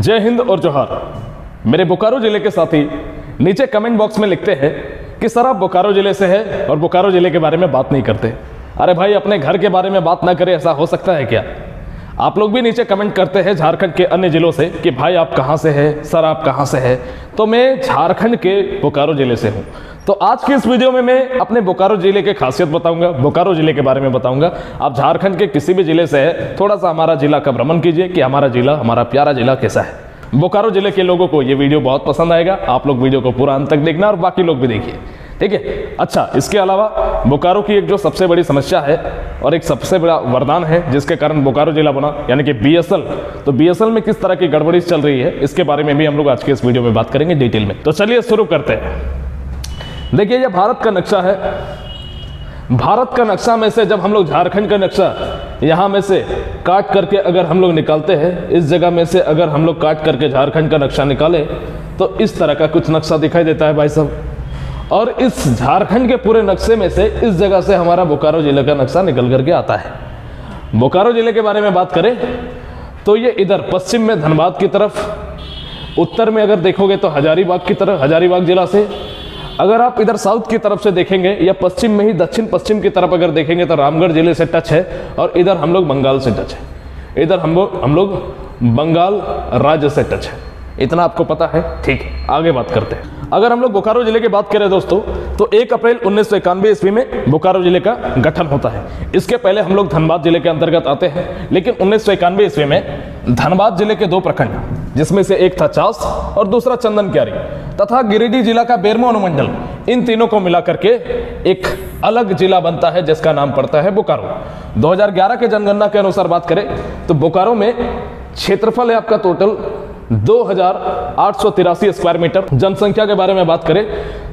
जय हिंद और जोहार। मेरे बोकारो जिले के साथी नीचे कमेंट बॉक्स में लिखते हैं कि सर आप बोकारो जिले से हैं और बोकारो जिले के बारे में बात नहीं करते। अरे भाई, अपने घर के बारे में बात ना करें, ऐसा हो सकता है क्या? आप लोग भी नीचे कमेंट करते हैं झारखंड के अन्य जिलों से कि भाई आप कहाँ से हैं, सर आप कहाँ से हैं। तो मैं झारखंड के बोकारो जिले से हूँ। तो आज की इस वीडियो में मैं अपने बोकारो जिले के खासियत बताऊंगा, बोकारो जिले के बारे में बताऊंगा। आप झारखंड के किसी भी जिले से है, थोड़ा सा हमारा जिला का भ्रमण कीजिए कि हमारा जिला, हमारा प्यारा जिला कैसा है। बोकारो जिले के लोगों को ये वीडियो बहुत पसंद आएगा। आप लोग वीडियो को पूरा अंत तक देखना और बाकी लोग भी देखिए, ठीक है। अच्छा, इसके अलावा बोकारो की एक जो सबसे बड़ी समस्या है और एक सबसे बड़ा वरदान है जिसके कारण बोकारो जिला बना, यानी कि बीएसएल। तो बीएसएल में किस तरह की गड़बड़ी चल रही है, इसके बारे में भी हम लोग आज के इस वीडियो में बात करेंगे डिटेल में। तो चलिए शुरू करते हैं। देखिए, यह भारत का नक्शा है। भारत का नक्शा में से जब हम लोग झारखंड का नक्शा यहाँ में से काट करके अगर हम लोग निकालते हैं, इस जगह में से अगर हम लोग काट करके झारखंड का नक्शा निकाले तो इस तरह का कुछ नक्शा दिखाई देता है भाई साहब। और इस झारखंड के पूरे नक्शे में से इस जगह से हमारा बोकारो जिले का नक्शा निकल करके आता है। बोकारो जिले के बारे में बात करें तो ये इधर पश्चिम में धनबाद की तरफ, उत्तर में अगर देखोगे तो हजारीबाग की तरफ, हजारीबाग जिला से। अगर आप इधर साउथ की तरफ से देखेंगे या पश्चिम में ही दक्षिण पश्चिम की तरफ अगर देखेंगे तो रामगढ़ जिले से टच है। और इधर हम लोग बंगाल से टच है, इधर हम लोग बंगाल राज्य से टच है। इतना आपको पता है, ठीक है। आगे बात करते हैं। अगर हम लोग बोकारो जिले की बात करें दोस्तों, तो 1 अप्रैल 1991 ईस्वी में बोकारो जिले का गठन होता है। इसके पहले हम लोग धनबाद जिले के अंतर्गत आते हैं, लेकिन 1991 ईस्वी में धनबाद जिले के 2 प्रखंड, जिसमें से एक था चास और दूसरा चंदन क्यारी, तथा गिरिडीह जिला का बेरमो अनुमंडल, इन तीनों को मिला करके एक अलग जिला बनता है जिसका नाम पड़ता है बोकारो। 2011 के जनगणना के अनुसार बात करें तो बोकारो में क्षेत्रफल है आपका टोटल 2883 स्क्वायर मीटर। जनसंख्या के बारे में बात करें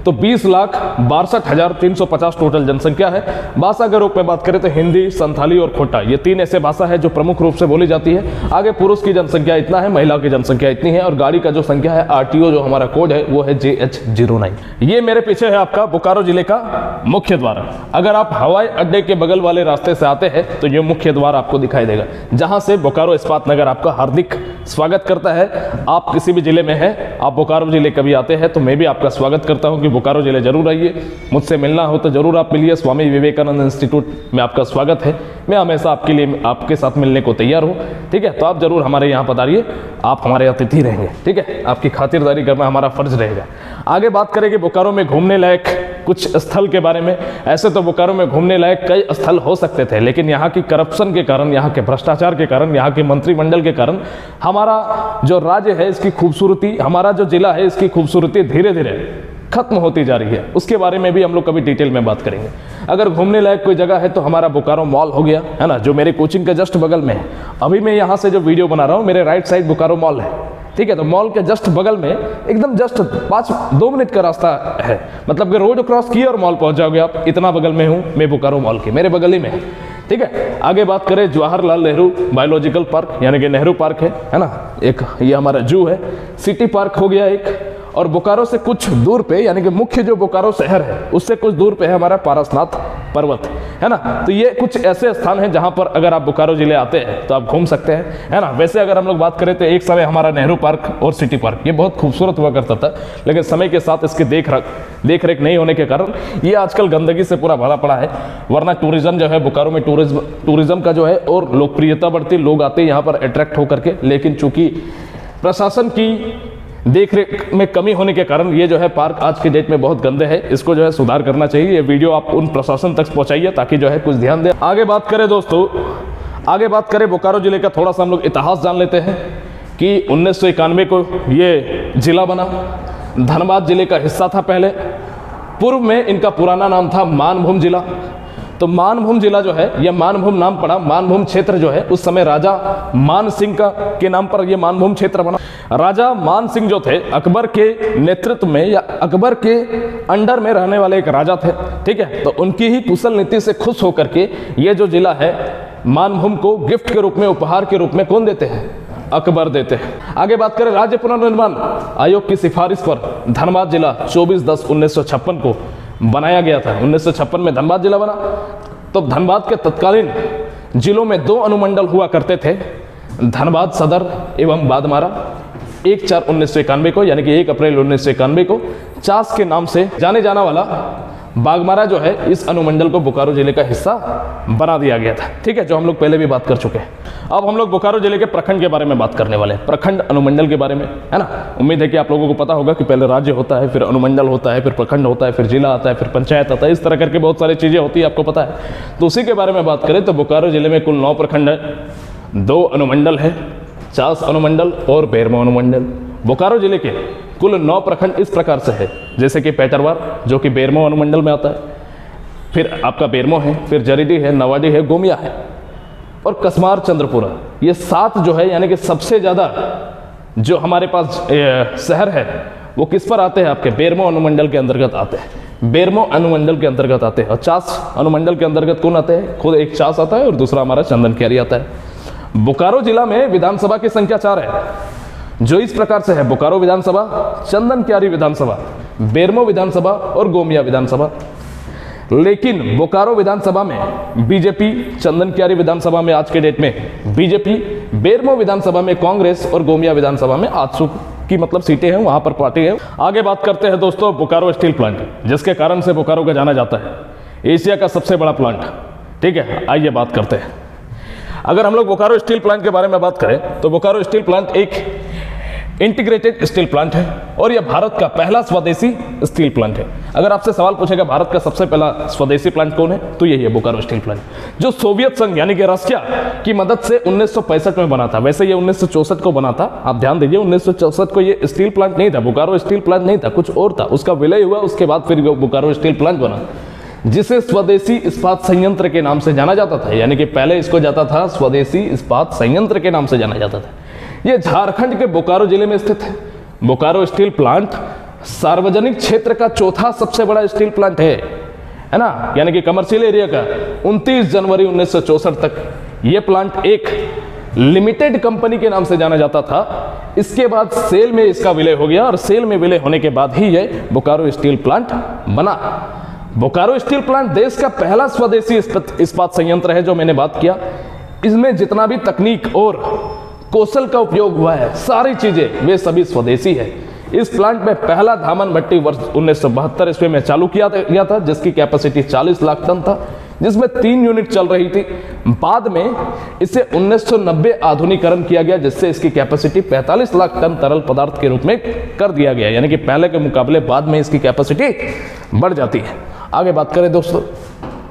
तो 20,62,350 टोटल जनसंख्या है। भाषा के रूप में बात करें तो हिंदी, संथाली और खोटा, ये 3 ऐसे भाषा है जो प्रमुख रूप से बोली जाती है। आगे पुरुष की जनसंख्या इतना है, महिला की जनसंख्या इतनी है। और गाड़ी का जो संख्या है, आरटीओ जो हमारा कोड है वो है JH09। ये मेरे पीछे है आपका बोकारो जिले का मुख्य द्वार। अगर आप हवाई अड्डे के बगल वाले रास्ते से आते हैं तो ये मुख्य द्वार आपको दिखाई देगा, जहां से बोकारो इस्पात नगर आपका हार्दिक स्वागत करता है। आप किसी भी जिले में हैं, आप बोकारो जिले कभी आते हैं तो मैं भी आपका स्वागत करता हूं कि बोकारो जिले जरूर आइए। मुझसे मिलना हो तो जरूर आप मिलिए। स्वामी विवेकानंद इंस्टीट्यूट में आपका स्वागत है। मैं हमेशा आपके लिए, आपके साथ मिलने को तैयार हूं, ठीक है। तो आप जरूर हमारे यहाँ पधारिए, आप हमारे अतिथि रहेंगे, ठीक है। आपकी खातिरदारी करना हमारा फर्ज रहेगा। आगे बात करेंगे बोकारो में घूमने लायक कुछ स्थल के बारे में। ऐसे तो बोकारो में घूमने लायक कई स्थल हो सकते थे, लेकिन यहाँ की करप्शन के कारण, यहाँ के भ्रष्टाचार के कारण, यहाँ के मंत्रिमंडल के कारण हमारा जो राज्य है इसकी खूबसूरती, हमारा जो जिला है इसकी खूबसूरती धीरे धीरे खत्म होती जा रही है। उसके बारे में भी हम लोग कभी डिटेल में बात करेंगे। अगर घूमने लायक कोई जगह है तो हमारा बोकारो मॉल हो गया, है ना, जो मेरे कोचिंग के जस्ट बगल में है। अभी मैं यहाँ से जो वीडियो बना रहा हूँ, मेरे राइट साइड बोकारो मॉल है, ठीक है। तो मॉल के जस्ट बगल में एकदम जस्ट 2 मिनट का रास्ता है, मतलब कि रोड क्रॉस किए और मॉल पहुंच जाओगे आप। इतना बगल में हूँ मैं बोकारो मॉल के, मेरे बगल ही में है, ठीक है। आगे बात करें जवाहरलाल नेहरू बायोलॉजिकल पार्क, यानी कि नेहरू पार्क है ना, एक ये हमारा जू है। सिटी पार्क हो गया एक। और बोकारो से कुछ दूर पे, यानी कि मुख्य जो बोकारो शहर है उससे कुछ दूर पे है हमारा पारसनाथ पर्वत, है ना। तो ये कुछ ऐसे स्थान हैं जहां पर अगर आप बोकारो जिले आते हैं तो आप घूम सकते हैं, है ना। वैसे अगर हम लोग बात करें तो एक समय हमारा नेहरू पार्क और सिटी पार्क ये बहुत खूबसूरत हुआ करता था, लेकिन समय के साथ इसकी देख रेख नहीं होने के कारण ये आजकल गंदगी से पूरा भरा पड़ा है। वरना टूरिज्म जो है बोकारो में, टूरिज्म का जो है और लोकप्रियता बढ़ती, लोग आते हैं यहाँ पर अट्रैक्ट होकर के। लेकिन चूंकि प्रशासन की देख रेख में कमी होने के कारण ये जो है पार्क आज के डेट में बहुत गंदे है। इसको जो है सुधार करना चाहिए। ये वीडियो आप उन प्रशासन तक पहुंचाइए ताकि जो है कुछ ध्यान दें। आगे बात करें दोस्तों, आगे बात करें बोकारो जिले का, थोड़ा सा हम लोग इतिहास जान लेते हैं कि 1991 को ये जिला बना। धनबाद जिले का हिस्सा था पहले। पूर्व में इनका पुराना नाम था मानभूम जिला। तो मानभूम जिला जो है, यह मानभूम नाम पड़ा। मानभूम क्षेत्र जो है उस समय राजा मान सिंह के नाम पर यह मानभूम क्षेत्र बना। राजा मान सिंह जो थे अकबर के नेतृत्व में या अकबर के अंडर में रहने वाले एक राजा थे, ठीक है। तो उनकी ही कुशल नीति से खुश होकर के ये जो जिला है मानभूम को गिफ्ट के रूप में, उपहार के रूप में कौन देते हैं? अकबर देते हैं। आगे बात करें राज्य पुनर्निर्माण आयोग की सिफारिश पर धनबाद जिला 24/10/1956 को बनाया गया था। 1956 में धनबाद जिला बना। तो धनबाद के तत्कालीन जिलों में 2 अनुमंडल हुआ करते थे, धनबाद सदर एवं बादमारा। 1/4/1991 को, यानी कि 1 अप्रैल 1991 को चास के नाम से जाने जाना वाला बाघमारा जो है इस अनुमंडल को बोकारो जिले का हिस्सा बना दिया गया था। ठीक है, जो हम लोग पहले भी बात कर चुके हैं। अब हम लोग बोकारो जिले के प्रखंड के बारे में बात करने वाले हैं, प्रखंड अनुमंडल के बारे में, है ना। उम्मीद है कि आप लोगों को पता होगा कि पहले राज्य होता है, फिर अनुमंडल होता है, फिर प्रखंड होता है, फिर जिला आता है, फिर पंचायत आता है, इस तरह करके बहुत सारी चीज़ें होती है, आपको पता है। तो उसी के बारे में बात करें तो बोकारो जिले में कुल 9 प्रखंड है, 2 अनुमंडल है, चास अनुमंडल और बेरमो अनुमंडल। बोकारो जिले के कुल 9 प्रखंड इस प्रकार से है, जैसे कि पेटरवार जो कि बेरमो अनुमंडल में आता है, फिर आपका बेरमो है, फिर जरीडीह है, नवाडीह है, गोमिया है और कसमार चंद्रपुरा। ये 7 जो है, यानी कि सबसे ज़्यादा जो हमारे पास शहर है वो किस पर आते हैं, आपके बेरमो अनुमंडल के अंतर्गत आते हैं, बेरमो अनुमंडल के अंतर्गत आते हैं। और चास अनुमंडल के अंतर्गत कौन आते हैं, खुद एक चास आता है और दूसरा हमारा चंदन क्यारी आता है। बोकारो जिला में विधानसभा की संख्या 4 है, जो इस प्रकार से है: बोकारो विधानसभा, चंदन क्यारी विधानसभा, बेरमो विधानसभा और गोमिया विधानसभा। लेकिन बोकारो विधानसभा में बीजेपी, चंदन क्यारी विधानसभा में आज के डेट में बीजेपी, बेरमो विधानसभा में कांग्रेस और गोमिया विधानसभा में आजसू की मतलब सीटें हैं, वहां पर पार्टी है। आगे बात करते हैं दोस्तों बोकारो स्टील प्लांट, जिसके कारण से बोकारो का जाना जाता है, एशिया का सबसे बड़ा प्लांट। ठीक है, आइए बात करते हैं। अगर हम लोग बोकारो स्टील प्लांट के बारे में बात करें तो बोकारो स्टील प्लांट एक इंटीग्रेटेड स्टील प्लांट है और यह भारत का पहला स्वदेशी स्टील प्लांट है। अगर आपसे सवाल पूछेगा भारत का सबसे पहला स्वदेशी प्लांट कौन है, तो यही है बोकारो स्टील प्लांट, जो सोवियत संघ यानी कि रशिया की मदद से 1965 में बना था। वैसे ये 1964 को बना था, आप ध्यान दीजिए, 1964 को ये स्टील प्लांट नहीं था, बोकारो स्टील प्लांट नहीं था, कुछ और था। उसका विलय हुआ, उसके बाद फिर बोकारो स्टील प्लांट बना, जिसे स्वदेशी इस्पात संयंत्र के नाम से जाना जाता था। यानी कि पहले इसको जाता था स्वदेशी इस्पात संयंत्र के नाम से जाना जाता था। यह झारखंड के बोकारो जिले में स्थित है। बोकारो स्टील प्लांट सार्वजनिक क्षेत्र का चौथा सबसे बड़ा स्टील प्लांट है ना, यानी कि कमर्शियल एरिया का। 29 जनवरी 1964 तक यह प्लांट एक लिमिटेड कंपनी के नाम से जाना जाता था। इसके बाद सेल में इसका विलय हो गया और सेल में विलय होने के बाद ही यह बोकारो स्टील प्लांट बना। बोकारो स्टील प्लांट देश का पहला स्वदेशी इस्पात संयंत्र है, जो मैंने बात किया। इसमें जितना भी तकनीक और कौशल का उपयोग हुआ है, सारी चीजें वे सभी स्वदेशी है। इस प्लांट में पहला धामन भट्टी वर्ष 1972 ईस्वी में चालू किया गया था, जिसकी कैपेसिटी 40 लाख टन था, जिसमें 3 यूनिट चल रही थी। बाद में इसे 1990 आधुनिकीकरण किया गया, जिससे इसकी कैपेसिटी 45 लाख टन तरल पदार्थ के रूप में कर दिया गया। यानी कि पहले के मुकाबले बाद में इसकी कैपेसिटी बढ़ जाती है। आगे बात करें दोस्तों,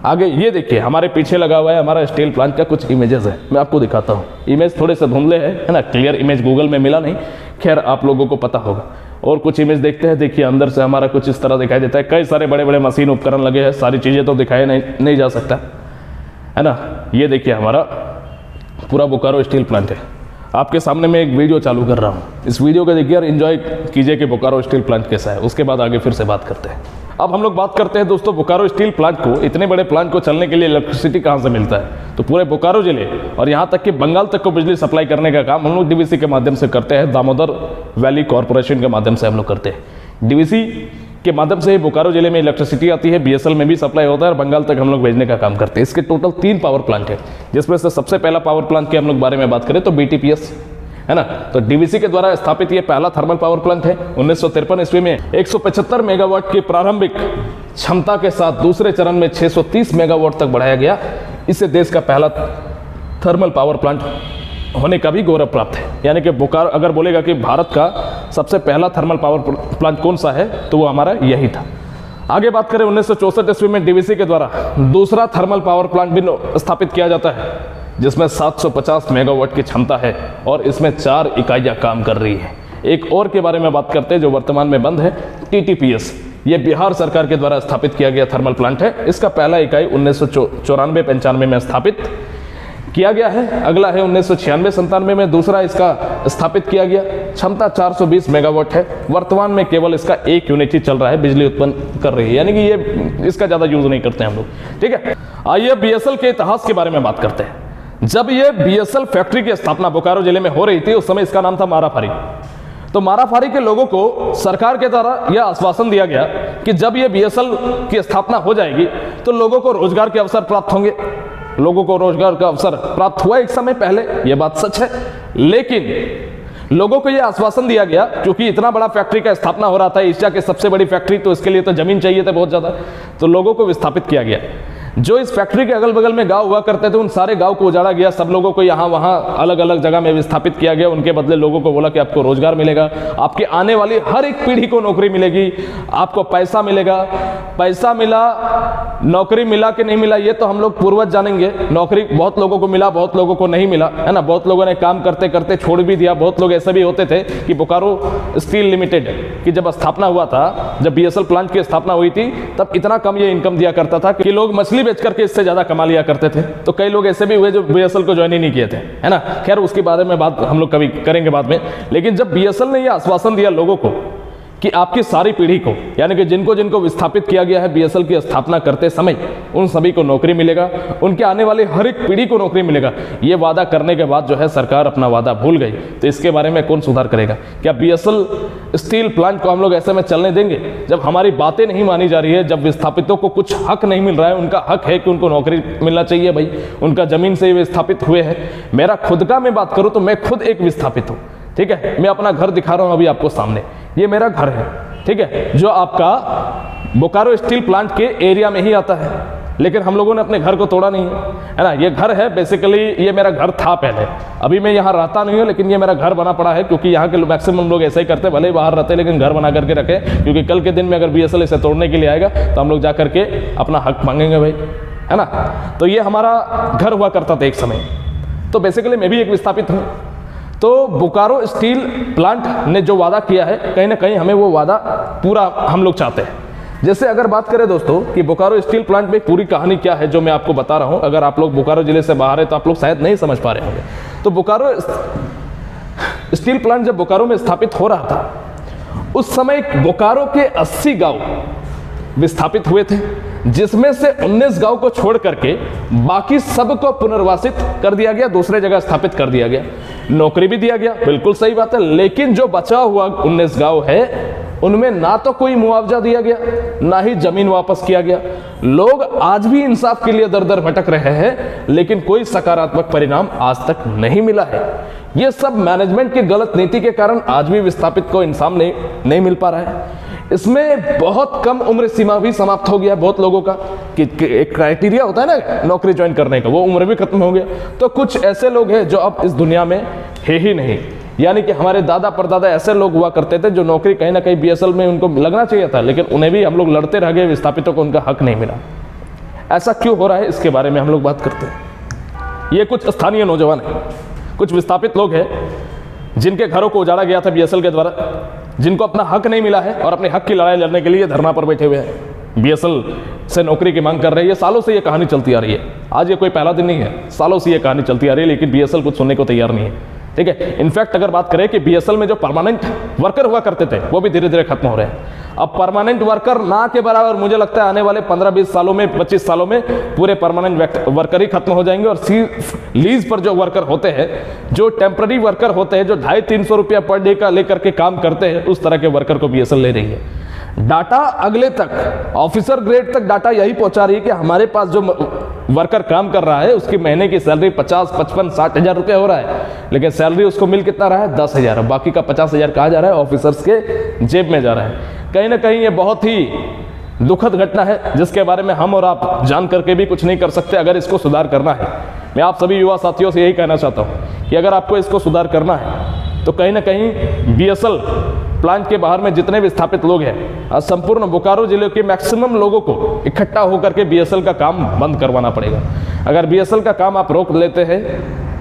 आगे ये देखिए हमारे पीछे लगा हुआ है हमारा स्टील प्लांट का कुछ इमेजेस है, मैं आपको दिखाता हूँ। इमेज थोड़े से धुंधले है ना, क्लियर इमेज गूगल में मिला नहीं, खैर आप लोगों को पता होगा। और कुछ इमेज देखते हैं, देखिए अंदर से हमारा कुछ इस तरह दिखाई देता है। कई सारे बड़े बड़े मशीन उपकरण लगे हैं, सारी चीज़ें तो दिखाया नहीं जा सकता, है ना। ये देखिए हमारा पूरा बोकारो स्टील प्लांट है। आपके सामने मैं एक वीडियो चालू कर रहा हूँ, इस वीडियो को देखिए और एंजॉय कीजिए कि बोकारो स्टील प्लांट कैसा है। उसके बाद आगे फिर से बात करते हैं। अब हम लोग बात करते हैं दोस्तों बोकारो स्टील प्लांट को, इतने बड़े प्लांट को चलने के लिए इलेक्ट्रिसिटी कहाँ से मिलता है, तो पूरे बोकारो जिले और यहाँ तक कि बंगाल तक को बिजली सप्लाई करने का काम हम लोग डीवीसी के माध्यम से करते हैं। दामोदर वैली कॉर्पोरेशन के माध्यम से हम लोग करते हैं। डीवीसी के माध्यम से ही बोकारो जिले में इलेक्ट्रिसिटी आती है, बीएसएल में भी सप्लाई होता है और बंगाल तक हम लोग भेजने का काम करते हैं। इसके टोटल 3 पावर प्लांट है, जिसमें से सबसे पहला पावर प्लांट के हम लोग बारे में बात करें तो बीटीपीएस है ना। तो डीवीसी के द्वारा स्थापित ये पहला थर्मल पावर प्लांट है। 1953 ईस्वी में 175 मेगावाट की प्रारंभिक क्षमता के साथ दूसरे चरण में 630 मेगावाट तक बढ़ाया गया। इससे देश का पहला थर्मल पावर प्लांट होने का भी गौरव प्राप्त है। यानी कि बोकारो अगर बोलेगा कि भारत का सबसे पहला थर्मल पावर प्लांट कौन सा है, तो वो हमारा यही था। आगे बात करें 1964 ईस्वी में डीवीसी के द्वारा दूसरा थर्मल पावर प्लांट भी स्थापित किया जाता है, जिसमें 750 मेगावाट की क्षमता है और इसमें 4 इकाइयाँ काम कर रही है। एक और के बारे में बात करते हैं जो वर्तमान में बंद है, टीटीपीएस। ये बिहार सरकार के द्वारा स्थापित किया गया थर्मल प्लांट है। इसका पहला इकाई 1994-95 में स्थापित किया गया है। अगला है 1996-97 में दूसरा इसका स्थापित किया गया। क्षमता 420 मेगावाट है। वर्तमान में केवल इसका 1 यूनिट ही चल रहा है, बिजली उत्पन्न कर रही है, यानी कि ये इसका ज़्यादा यूज नहीं करते हम लोग। ठीक है, आइए बीएसएल के इतिहास के बारे में बात करते हैं। जब ये बीएसएल फैक्ट्री की स्थापना बोकारो जिले में हो रही थी, उस समय इसका नाम था माराफारी। तो माराफारी के लोगों को सरकार के द्वारा यह आश्वासन दिया गया कि जब ये बीएसएल की स्थापना हो जाएगी तो लोगों को रोजगार के अवसर प्राप्त होंगे। लोगों को रोजगार का अवसर प्राप्त हुआ एक समय पहले, यह बात सच है, लेकिन लोगों को यह आश्वासन दिया गया, क्योंकि इतना बड़ा फैक्ट्री का स्थापना हो रहा था, एशिया की सबसे बड़ी फैक्ट्री, तो इसके लिए तो जमीन चाहिए था बहुत ज़्यादा, तो लोगों को विस्थापित किया गया। जो इस फैक्ट्री के अगल बगल में गांव हुआ करते थे, उन सारे गांव को उजाड़ा गया, सब लोगों को यहाँ वहाँ अलग अलग जगह में विस्थापित किया गया। उनके बदले लोगों को बोला कि आपको रोजगार मिलेगा, आपकी आने वाली हर एक पीढ़ी को नौकरी मिलेगी, आपको पैसा मिलेगा। पैसा मिला, नौकरी मिला कि नहीं मिला ये तो हम लोग पूर्वज जानेंगे। नौकरी बहुत लोगों को मिला, बहुत लोगों को नहीं मिला, है ना। बहुत लोगों ने काम करते करते छोड़ भी दिया। बहुत लोग ऐसे भी होते थे कि बोकारो स्टील लिमिटेड की जब स्थापना हुआ था, जब बीएसएल प्लांट की स्थापना हुई थी, तब इतना कम ये इनकम दिया करता था कि लोग मछली बेच करके इससे ज्यादा कमा लिया करते थे। तो कई लोग ऐसे भी हुए जो बीएसएल को ज्वाइन ही नहीं किए थे, है ना। खैर उसके बारे में बात हम लोग कभी करेंगे बाद में। लेकिन जब बीएसएल ने यह आश्वासन दिया लोगों को कि आपकी सारी पीढ़ी को, यानी कि जिनको जिनको विस्थापित किया गया है बीएसएल की स्थापना करते समय, उन सभी को नौकरी मिलेगा, उनके आने वाले हर एक पीढ़ी को नौकरी मिलेगा, ये वादा करने के बाद जो है सरकार अपना वादा भूल गई। तो इसके बारे में कौन सुधार करेगा? क्या बीएसएल स्टील प्लांट को हम लोग ऐसे में चलने देंगे? जब हमारी बातें नहीं मानी जा रही है, जब विस्थापितों को कुछ हक नहीं मिल रहा है, उनका हक है कि उनको नौकरी मिलना चाहिए भाई, उनका जमीन से विस्थापित हुए हैं। मेरा खुद का मैं बात करूं तो मैं खुद एक विस्थापित हूं, ठीक है। मैं अपना घर दिखा रहा हूं अभी आपको सामने, ये मेरा घर है, ठीक है, जो आपका बोकारो स्टील प्लांट के एरिया में ही आता है। लेकिन हम लोगों ने अपने घर को तोड़ा नहीं है ना। ये घर है, बेसिकली ये मेरा घर था पहले, अभी मैं यहाँ रहता नहीं हूँ, लेकिन ये मेरा घर बना पड़ा है, क्योंकि यहाँ के मैक्सिमम लोग ऐसा ही करते, भले ही बाहर रहते लेकिन घर बना करके रखे, क्योंकि कल के दिन में अगर बीएसएल इसे तोड़ने के लिए आएगा तो हम लोग जा करके अपना हक मांगेंगे भाई, है ना। तो ये हमारा घर हुआ करता था एक समय। तो बेसिकली मैं भी एक विस्थापित हूँ। तो बोकारो स्टील प्लांट ने जो वादा किया है, कहीं ना कहीं हमें वो वादा पूरा हम लोग चाहते हैं। जैसे अगर बात करें दोस्तों कि बोकारो स्टील प्लांट में पूरी कहानी क्या है, जो मैं आपको बता रहा हूं, अगर आप लोग बोकारो जिले से बाहर है तो आप लोग शायद नहीं समझ पा रहे होंगे। तो बोकारो स्टील प्लांट जब बोकारो में स्थापित हो रहा था, उस समय बोकारो के 80 गांव विस्थापित हुए थे, जिसमें से 19 गांव को छोड़ करके बाकी सबको पुनर्वासित कर दिया गया, दूसरे जगह स्थापित कर दिया गया, नौकरी भी दिया गया, बिल्कुल सही बात है। लेकिन जो बचा हुआ 19 गांव है, उनमें ना तो कोई मुआवजा दिया गया, ना ही जमीन वापस किया गया। लोग आज भी इंसाफ के लिए दर दर भटक रहे हैं, लेकिन कोई सकारात्मक परिणाम आज तक नहीं मिला है। यह सब मैनेजमेंट की गलत नीति के कारण आज भी विस्थापित को इंसाफ नहीं मिल पा रहा है। इसमें बहुत कम उम्र सीमा भी समाप्त हो गया बहुत लोगों का, कि एक क्राइटेरिया होता है ना नौकरी ज्वाइन करने का, वो उम्र भी खत्म हो गया। तो कुछ ऐसे लोग हैं जो अब इस दुनिया में है ही नहीं। यानी कि हमारे दादा परदादा ऐसे लोग हुआ करते थे जो नौकरी कहीं ना कहीं बीएसएल में उनको लगना चाहिए था, लेकिन उन्हें भी हम लोग लड़ते रह गए, विस्थापितों को उनका हक नहीं मिला। ऐसा क्यों हो रहा है, इसके बारे में हम लोग बात करते हैं। ये कुछ स्थानीय नौजवान हैं, कुछ विस्थापित लोग हैं जिनके घरों को उजाड़ा गया था बीएसएल के द्वारा, जिनको अपना हक नहीं मिला है और अपने हक की लड़ाई लड़ने के लिए धरना पर बैठे हुए हैं, बीएसएल से नौकरी की मांग कर रहे हैं। ये सालों से ये कहानी चलती आ रही है, आज ये कोई पहला दिन नहीं है, सालों से ये कहानी चलती आ रही है, लेकिन बीएसएल कुछ सुनने को तैयार नहीं है, ठीक है। इनफैक्ट अगर बात करें कि बीएसएल में जो परमानेंट वर्कर हुआ करते थे, वो भी धीरे धीरे खत्म हो रहे हैं। अब परमानेंट वर्कर ना के बराबर, मुझे लगता है आने वाले 15-20 सालों में, 25 सालों में पूरे परमानेंट वर्कर ही खत्म हो जाएंगे। और लीज पर जो वर्कर होते हैं, जो टेम्पररी वर्कर होते हैं, जो 250-300 रुपया पर डे का लेकर के काम करते हैं, उस तरह के वर्कर को बीएसएल ले रही है। डाटा अगले तक, ऑफिसर ग्रेड तक डाटा यही पहुंचा रही है कि हमारे पास जो वर्कर काम कर रहा है उसकी महीने की सैलरी 50, 55, 60 हजार रुपये हो रहा है, लेकिन सैलरी उसको मिल कितना रहा है? 10 हजार। बाकी का 50 हजार कहाँ जा रहा है? ऑफिसर्स के जेब में जा रहा है। कहीं ना कहीं ये बहुत ही दुखद घटना है, जिसके बारे में हम और आप जान करके भी कुछ नहीं कर सकते। अगर इसको सुधार करना है, मैं आप सभी युवा साथियों से यही कहना चाहता हूँ कि अगर आपको इसको सुधार करना है तो कहीं ना कहीं बीएसएल प्लांट के बाहर में जितने भी स्थापित लोग हैं, संपूर्ण बोकारो जिले के मैक्सिमम लोगों को इकट्ठा होकर के बीएसएल का काम बंद करवाना पड़ेगा। अगर बीएसएल का काम आप रोक लेते हैं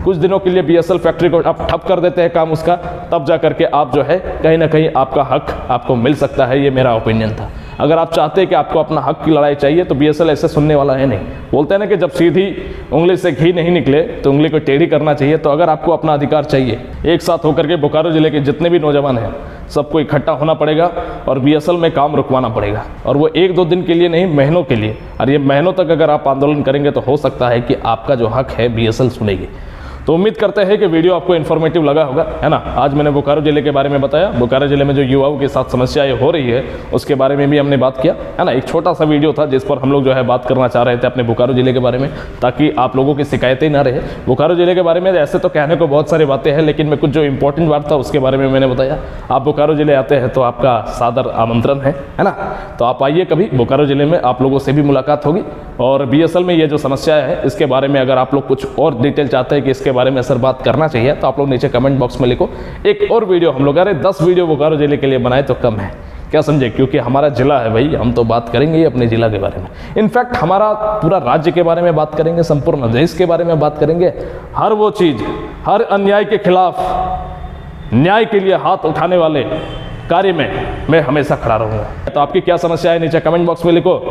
कुछ दिनों के लिए, बीएसएल फैक्ट्री को आप ठप कर देते हैं काम उसका, तब जा करके आप जो है कहीं ना कहीं आपका हक आपको मिल सकता है। ये मेरा ओपिनियन था। अगर आप चाहते हैं कि आपको अपना हक की लड़ाई चाहिए तो बीएसएल ऐसे सुनने वाला है नहीं। बोलते हैं ना कि जब सीधी उंगली से घी नहीं निकले तो उंगली को टेढ़ी करना चाहिए। तो अगर आपको अपना अधिकार चाहिए, एक साथ होकर के बोकारो जिले के जितने भी नौजवान हैं सबको इकट्ठा होना पड़ेगा और बीएसएल में काम रुकवाना पड़ेगा। और वो 1-2 दिन के लिए नहीं, महीनों के लिए। और ये महीनों तक अगर आप आंदोलन करेंगे तो हो सकता है कि आपका जो हक है बीएसएल सुनेगी। तो उम्मीद करते हैं कि वीडियो आपको इन्फॉर्मेटिव लगा होगा, है ना। आज मैंने बोकारो जिले के बारे में बताया, बोकारो जिले में जो युवाओं के साथ समस्याएं हो रही है उसके बारे में भी हमने बात किया, है ना। एक छोटा सा वीडियो था जिस पर हम लोग जो है बात करना चाह रहे थे अपने बोकारो जिले के बारे में, ताकि आप लोगों की शिकायतें ना रहे। बोकारो जिले के बारे में ऐसे तो कहने को बहुत सारी बातें हैं, लेकिन मैं कुछ जो इंपॉर्टेंट बात था उसके बारे में मैंने बताया। आप बोकारो जिले आते हैं तो आपका सादर आमंत्रण है ना। तो आप आइए कभी बोकारो जिले में, आप लोगों से भी मुलाकात होगी। और BSL में ये जो समस्या है इसके बारे में अगर आप लोग कुछ और डिटेल चाहते हैं कि इसके बारे में सर बात करना चाहिए, तो आप लोग नीचे कमेंट बॉक्स में लिखो। एक और वीडियो हम लोग, अरे 10 वीडियो बोकारो जिले के लिए बनाए तो कम है, क्या समझे, क्योंकि हमारा जिला है भाई, हम तो बात करेंगे ही अपने जिला के बारे में। इनफैक्ट हमारा पूरा राज्य के बारे में बात करेंगे, संपूर्ण देश के बारे में बात करेंगे। हर वो चीज़, हर अन्याय के खिलाफ न्याय के लिए हाथ उठाने वाले कार्य में मैं हमेशा खड़ा रहूँगा। तो आपकी क्या समस्या है नीचे कमेंट बॉक्स में लिखो।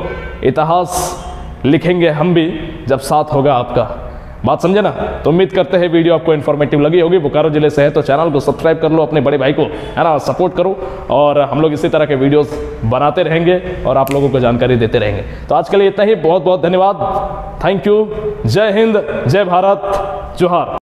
इतिहास लिखेंगे हम भी जब साथ होगा आपका, बात समझे ना। तो उम्मीद करते हैं वीडियो आपको इन्फॉर्मेटिव लगी होगी। बोकारो जिले से है तो चैनल को सब्सक्राइब कर लो, अपने बड़े भाई को, है ना, सपोर्ट करो। और हम लोग इसी तरह के वीडियोस बनाते रहेंगे और आप लोगों को जानकारी देते रहेंगे। तो आज के लिए इतना ही, बहुत बहुत धन्यवाद, थैंक यू, जय हिंद, जय भारत, जोहार।